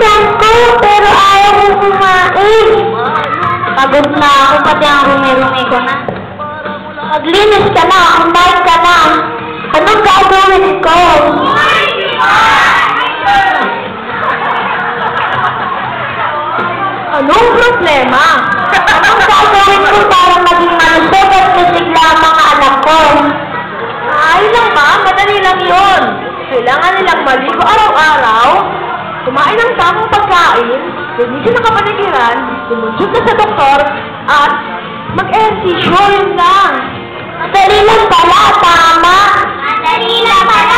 ko, pero ayaw ko kumain. Pagod na ako, pati ang rumi-rumi ko na. Maglinis ka na, kumain ka na. Anong gagawin ko? Anong problema? Anong gagawin ko para maging malusog at masigla ang mga anak ko? Ay lang ba? Madali lang yun. Kailangan nilang maligo araw-araw, kumain ng tamang pagkain, linisin ang kapaligiran, lumusog ka sa doktor, at mag-ehersisyo, yun lang. Madali lang pala, tama? Madali lang pala.